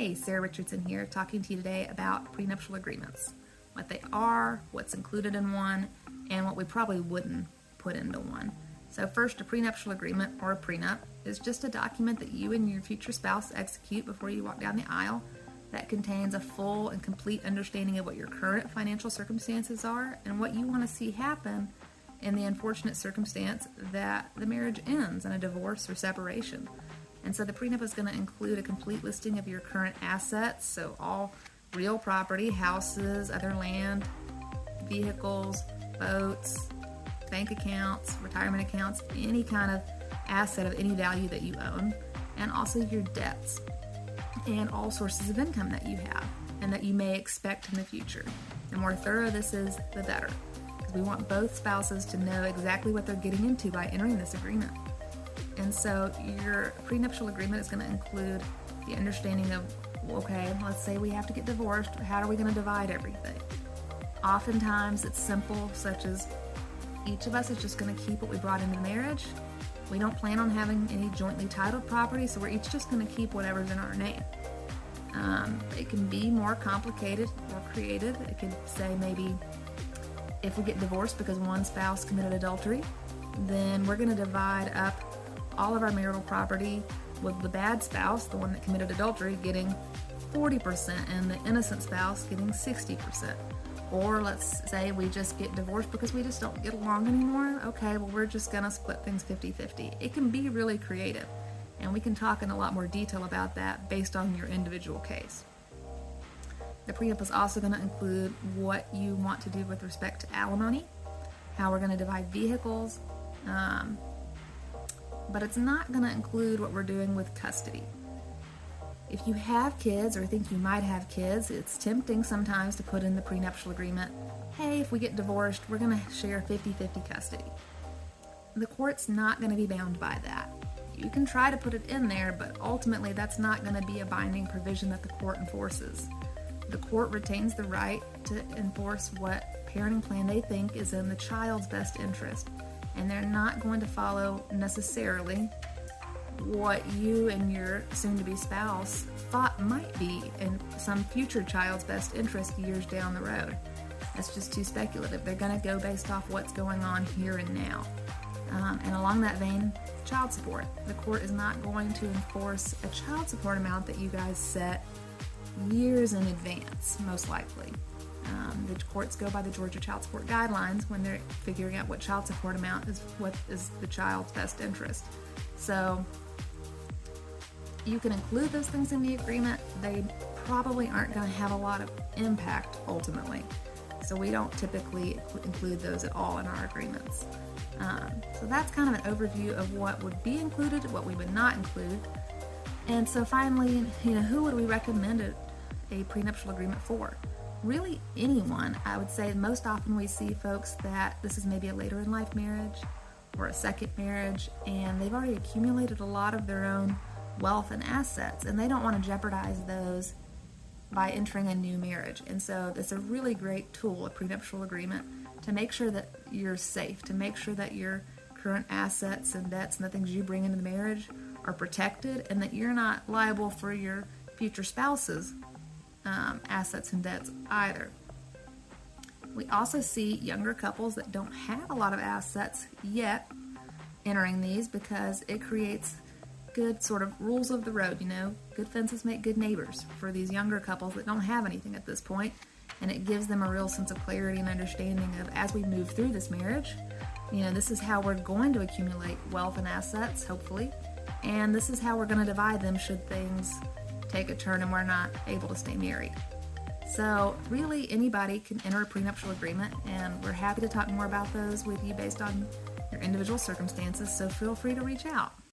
Hey, Sarah Richardson here, talking to you today about prenuptial agreements. What they are, what's included in one, and what we probably wouldn't put into one. So first, a prenuptial agreement, or a prenup, is just a document that you and your future spouse execute before you walk down the aisle that contains a full and complete understanding of what your current financial circumstances are and what you want to see happen in the unfortunate circumstance that the marriage ends in a divorce or separation. And so the prenup is going to include a complete listing of your current assets, so all real property, houses, other land, vehicles, boats, bank accounts, retirement accounts, any kind of asset of any value that you own, and also your debts and all sources of income that you have and that you may expect in the future. The more thorough this is, the better, because we want both spouses to know exactly what they're getting into by entering this agreement. And so your prenuptial agreement is going to include the understanding of, okay, let's say we have to get divorced. How are we going to divide everything? Oftentimes it's simple, such as each of us is just going to keep what we brought into marriage. We don't plan on having any jointly titled property, so we're each just going to keep whatever's in our name. It can be more complicated or creative. It could say maybe if we get divorced because one spouse committed adultery, then we're going to divide up all of our marital property with the bad spouse, the one that committed adultery, getting 40% and the innocent spouse getting 60%. Or let's say we just get divorced because we just don't get along anymore. Okay, well, we're just going to split things 50-50. It can be really creative, and we can talk in a lot more detail about that based on your individual case. The prenup is also going to include what you want to do with respect to alimony, how we're going to divide vehicles, but it's not going to include what we're doing with custody. If you have kids or think you might have kids, it's tempting sometimes to put in the prenuptial agreement, hey, if we get divorced, we're going to share 50-50 custody. The court's not going to be bound by that. You can try to put it in there, but ultimately that's not going to be a binding provision that the court enforces. The court retains the right to enforce what parenting plan they think is in the child's best interest, and they're not going to follow necessarily what you and your soon-to-be spouse thought might be in some future child's best interest years down the road. That's just too speculative. They're going to go based off what's going on here and now. And along that vein, child support. The court is not going to enforce a child support amount that you guys set years in advance, most likely. The courts go by the Georgia Child Support Guidelines when they're figuring out what child support amount is what is the child's best interest. So you can include those things in the agreement. They probably aren't going to have a lot of impact ultimately. So we don't typically include those at all in our agreements. So that's kind of an overview of what would be included, what we would not include. And so finally, who would we recommend a prenuptial agreement for? Really anyone. I would say most often we see folks that this is maybe a later in life marriage or a second marriage, and they've already accumulated a lot of their own wealth and assets, and they don't want to jeopardize those by entering a new marriage. And so it's a really great tool, a prenuptial agreement, to make sure that you're safe, to make sure that your current assets and debts and the things you bring into the marriage are protected, and that you're not liable for your future spouse's assets and debts either. We also see younger couples that don't have a lot of assets yet entering these because it creates good sort of rules of the road, good fences make good neighbors for these younger couples that don't have anything at this point, and it gives them a real sense of clarity and understanding of, as we move through this marriage, this is how we're going to accumulate wealth and assets, hopefully, and this is how we're going to divide them should things take a turn and we're not able to stay married. So really anybody can enter a prenuptial agreement, and we're happy to talk more about those with you based on your individual circumstances, so feel free to reach out.